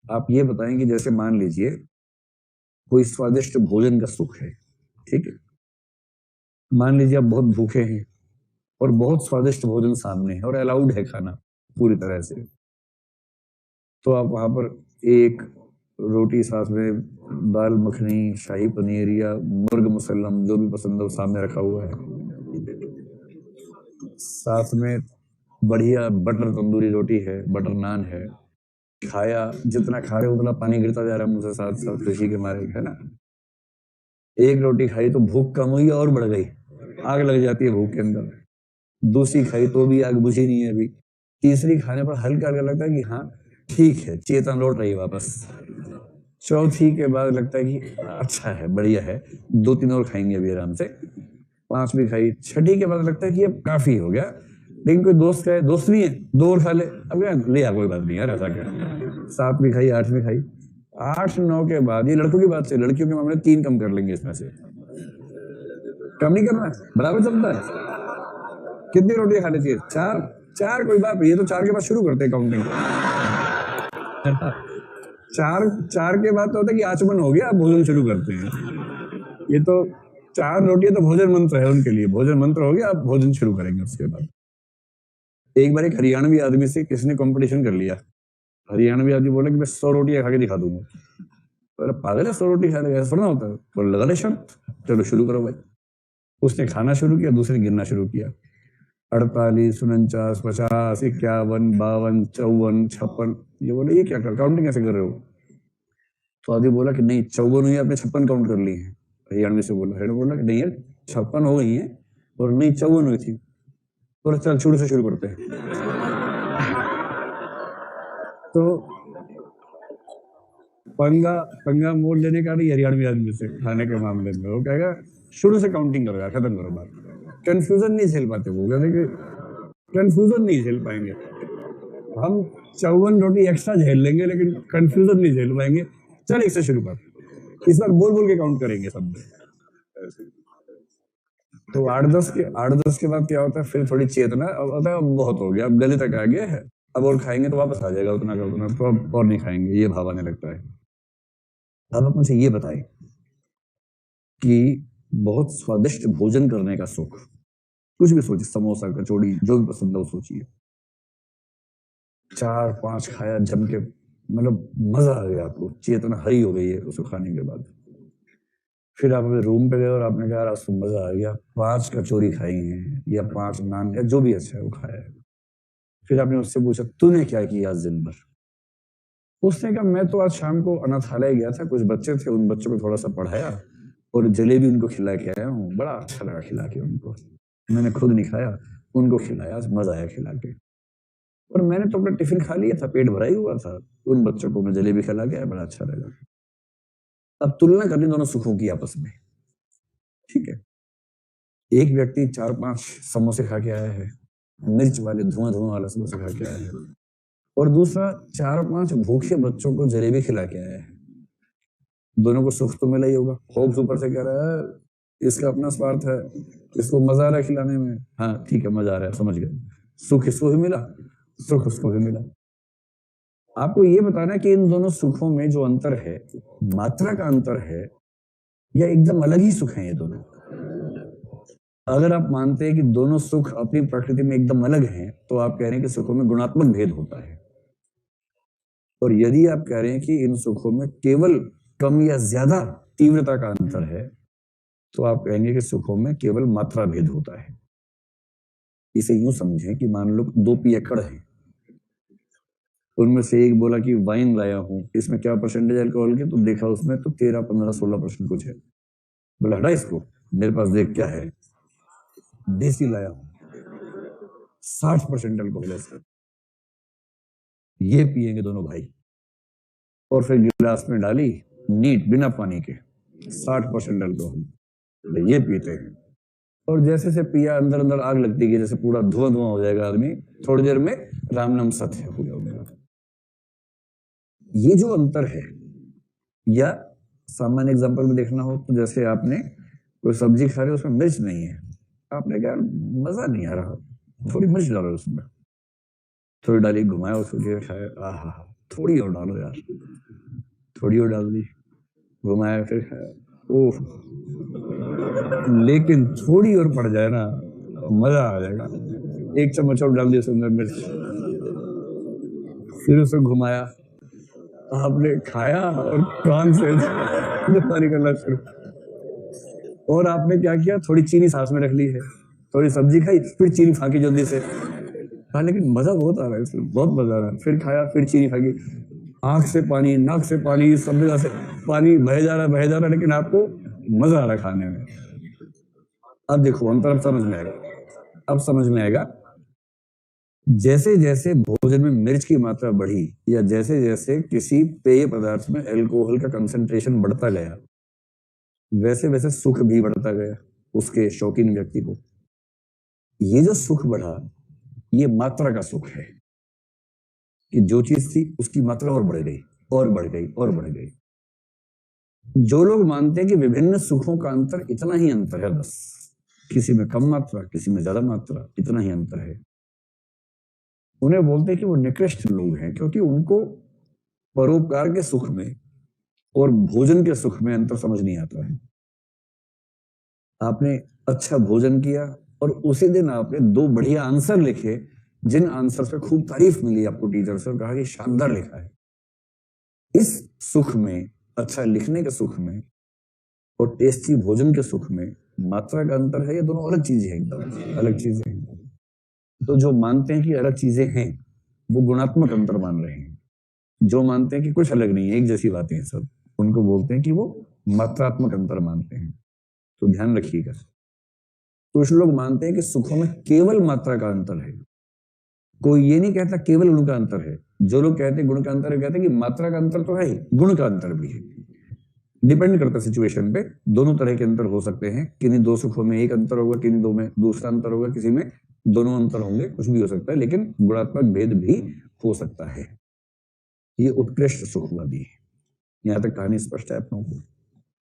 आप ये बताएं कि जैसे मान लीजिए कोई स्वादिष्ट भोजन का सुख है, ठीक है। मान लीजिए आप बहुत भूखे हैं और बहुत स्वादिष्ट भोजन सामने है और अलाउड है खाना पूरी तरह से, तो आप वहां पर एक रोटी साथ में दाल मखनी, शाही पनीर या मुर्ग मुसल्लम जो भी पसंद हो सामने रखा हुआ है, साथ में बढ़िया बटर तंदूरी रोटी है, बटर नान है, खाया, जितना खा रहे उतना पानी गिरता जा रहा है मुझसे साथ साथ खुशी के मारे, है ना। एक रोटी खाई तो भूख कम हुई और बढ़ गई, आग लग जाती है भूख के अंदर। दूसरी खाई तो भी आग बुझी नहीं है अभी। तीसरी खाने पर हल्का हल्का लगता है कि हाँ ठीक है, चेतन लौट रही है वापस। चौथी के बाद लगता है कि अच्छा है, बढ़िया है, 2-3 और खाएंगे अभी आराम से। पांचवी खाई, छठी के बाद लगता है कि अब काफी हो गया, लेकिन कोई दोस्त है, दोस्त नहीं है, 2 और खा ले, अब क्या ले आ, कोई बात नहीं यार, ऐसा क्या। सातवीं खाई, आठवीं खाई, 8-9 के बाद, ये लड़कों की बात है, लड़कियों के मामले 3 कम कर लेंगे इसमें से, कम नहीं करना है, बराबर चलता है। कितनी रोटियां खा लेती है? 4। 4 कोई बात नहीं, ये तो 4 के बाद शुरू करते हैं काउंटिंग। 4 के बाद तो होता है कि आचमन हो गया, अब भोजन शुरू करते हैं। ये तो 4 रोटियां तो भोजन मंत्र है उनके लिए, भोजन मंत्र हो गया, अब भोजन शुरू करेंगे उसके बाद। एक बार एक हरियाणवी आदमी से किसने कंपटीशन कर लिया। हरियाणवी आदमी बोला कि मैं 100 रोटियां खा के दिखा दूंगा। तो पागल है, 100 रोटी खा लेगा, ऐसा थोड़ा होता है। तो लगा ले शर्त, चलो शुरू करो भाई। उसने खाना शुरू किया, दूसरे गिनना शुरू किया, 48, 49, 50, 51, 52, 54, 56। ये बोले ये क्या कर, काउंटिंग कैसे कर रहे हो। तो आदमी बोला कि नहीं 54 हुई, आपने 56 काउंट कर ली है। हरियाणवी से बोला, हेड बोला कि नहीं यार 56 हो गई है, और नहीं 54 हुई थी। बोला चल शुरू से शुरू करते हैं। तो पंगा पंगा मोड़ लेने का नहीं हरियाणवी आदमी से खाने के मामले में। वो कहेगा शुरू से काउंटिंग करो यार, खत्म करो बात। कंफ्यूजन नहीं झेल पाते वो, कहते कंफ्यूजन नहीं झेल पाएंगे हम। 54 रोटी एक्स्ट्रा झेल लेंगे लेकिन कंफ्यूजन नहीं झेल पाएंगे। चल एक से शुरू कर, इस बार बोल बोल के काउंट करेंगे सब। तो 8-10 के बाद क्या होता है, फिर थोड़ी चेतना, अब होता है अब बहुत हो गया, अब गले तक आ गया है, अब और खाएंगे तो वापस आ जाएगा उतना का उतना, तो अब और नहीं खाएंगे, ये भाव आने लगता है। अब आप मुझे ये बताएं कि बहुत स्वादिष्ट भोजन करने का सुख, कुछ भी सोचिए, समोसा, कचौड़ी, जो भी पसंद है वो सोचिए, 4-5 खाया जम के, मतलब मजा आ गया, आपको चेतना हरी हो गई है उसको खाने के बाद। फिर आप अपने रूम पे गए और आपने कहा आज तो मजा आ गया, 5 कचौरी खाई हैं या 5 नान या जो भी अच्छा है वो खाया है। फिर आपने उससे पूछा तूने क्या किया आज दिन भर। उसने कहा मैं तो आज शाम को अनाथालय गया था, कुछ बच्चे थे, उन बच्चों को थोड़ा सा पढ़ाया और जलेबी उनको खिला के आया हूँ, बड़ा अच्छा लगा खिला के उनको, मैंने खुद नहीं खाया, उनको खिलाया, मजा आया खिला के। और मैंने तो अपना टिफिन खा लिया था, पेट भरा ही हुआ था, उन बच्चों को मैं जलेबी खिला के आया, बड़ा अच्छा लगा। अब तुलना करनी दोनों सुखों की आपस में, ठीक है। एक व्यक्ति 4-5 समोसे खा के आया है, मिर्च वाले धुआं धुआं वाला समोसा खा के आया है, और दूसरा 4-5 भूखे बच्चों को जलेबी खिला के आया है। दोनों को सुख तो मिला ही होगा। होप्स ऊपर से कह रहा है इसका अपना स्वार्थ है, इसको मजा आ रहा है खिलाने में, हाँ ठीक है मजा आ रहा है, समझ गए, सुख इसको भी मिला, सुख उसको भी मिला। आपको ये बताना है कि इन दोनों सुखों में जो अंतर है, मात्रा का अंतर है, या एकदम अलग ही सुख है ये दोनों। अगर आप मानते हैं कि दोनों सुख अपनी प्रकृति में एकदम अलग हैं, तो आप कह रहे हैं कि सुखों में गुणात्मक भेद होता है। और यदि आप कह रहे हैं कि इन सुखों में केवल कम या ज्यादा तीव्रता का अंतर है, तो आप कहेंगे कि सुखों में केवल मात्रा भेद होता है। इसे यूं समझें कि मान लो 2 पियक्कड़ हैं, उनमें से एक बोला कि वाइन लाया हूं, इसमें क्या परसेंटेज अल्कोहल के, तो देखा उसमें तो 13, 15, 16% कुछ है। बोला हटा इसको, मेरे पास देख क्या है, देसी लाया हूं, 60% अल्कोहल है, ये पिएंगे दोनों भाई। और फिर गिलास में डाली नीट बिना पानी के, 60% अल्कोहल, ये पीते हैं। और जैसे से पिया अंदर अंदर आग लगती है, जैसे पूरा धुआं धुआं हो जाएगा आदमी, थोड़ी देर में राम नाम सत्य हो गया। ये जो अंतर है, या सामान्य एग्जांपल में देखना हो तो जैसे आपने कोई सब्जी खा रहे हो उसमें मिर्च नहीं है, आपने कहा मजा नहीं आ रहा, थोड़ी मिर्च डालो उसमें, थोड़ी डाली घुमाया उसको खाया, आहा, थोड़ी और डालो यार, थोड़ी और डाल दी, घुमाया फिर खाया, ओह लेकिन थोड़ी और पड़ जाए ना मजा आ जाएगा। एक चम्मच और डाल दिया शिमला मिर्च, फिर उसे घुमाया, आपने खाया और कान से पानी करना शुरू। और आपने क्या किया, थोड़ी चीनी सांस में रख ली है, थोड़ी सब्जी खाई, फिर चीनी फाकी जल्दी से। हाँ लेकिन मजा बहुत आ रहा है इसमें, बहुत मजा आ रहा है। फिर खाया, फिर चीनी फाकी, आंख से पानी, नाक से पानी, सब जगह से पानी बह जा रहा है, लेकिन आपको मजा आ रहा है खाने में। अब देखो अंतर अब समझ में आएगा, अब समझ में आएगा। जैसे जैसे भोजन में मिर्च की मात्रा बढ़ी या जैसे जैसे किसी पेय पदार्थ में अल्कोहल का कंसंट्रेशन बढ़ता गया, वैसे वैसे सुख भी बढ़ता गया उसके शौकीन व्यक्ति को। ये जो सुख बढ़ा, ये मात्रा का सुख है कि जो चीज थी उसकी मात्रा और बढ़ गई और बढ़ गई और बढ़ गई। जो लोग मानते हैं कि विभिन्न सुखों का अंतर इतना ही अंतर है, बस किसी में कम मात्रा, किसी में ज्यादा मात्रा, इतना ही अंतर है, उन्हें बोलते हैं कि वो निकृष्ट लोग हैं, क्योंकि उनको परोपकार के सुख में और भोजन के सुख में अंतर समझ नहीं आता है। आपने अच्छा भोजन किया और उसी दिन आपने 2 बढ़िया आंसर लिखे, जिन आंसर पे खूब तारीफ मिली आपको टीचर से, और कहा कि शानदार लिखा है। इस सुख में, अच्छा लिखने के सुख में और टेस्टी भोजन के सुख में मात्रा का अंतर है, ये दोनों अलग चीजें हैं, एकदम अलग चीजें हैं। तो जो मानते हैं कि अलग चीजें हैं, वो गुणात्मक अंतर मान रहे हैं। जो मानते हैं कि कुछ अलग नहीं है, एक जैसी बातें हैं सब, उनको बोलते हैं कि वो मात्रात्मक अंतर मानते हैं। तो ध्यान रखिएगा। कुछ लोग मानते हैं कि सुखों में केवल मात्रा का अंतर है, कोई ये नहीं कहता केवल गुण का अंतर है। जो लोग कहते हैं गुण का अंतर है, कहते हैं कि मात्रा का अंतर तो है ही, गुण का अंतर भी है। डिपेंड करता है सिचुएशन पे, दोनों तरह के अंतर हो सकते हैं। किन्हीं 2 सुखों में एक अंतर होगा, किन्हीं 2 में दूसरा अंतर होगा, किसी में दोनों अंतर होंगे, कुछ भी हो सकता है, लेकिन गुणात्मक भेद भी हो सकता है। ये उत्कृष्ट सुखवादी है। यहां तक कहानी स्पष्ट है अपनों को।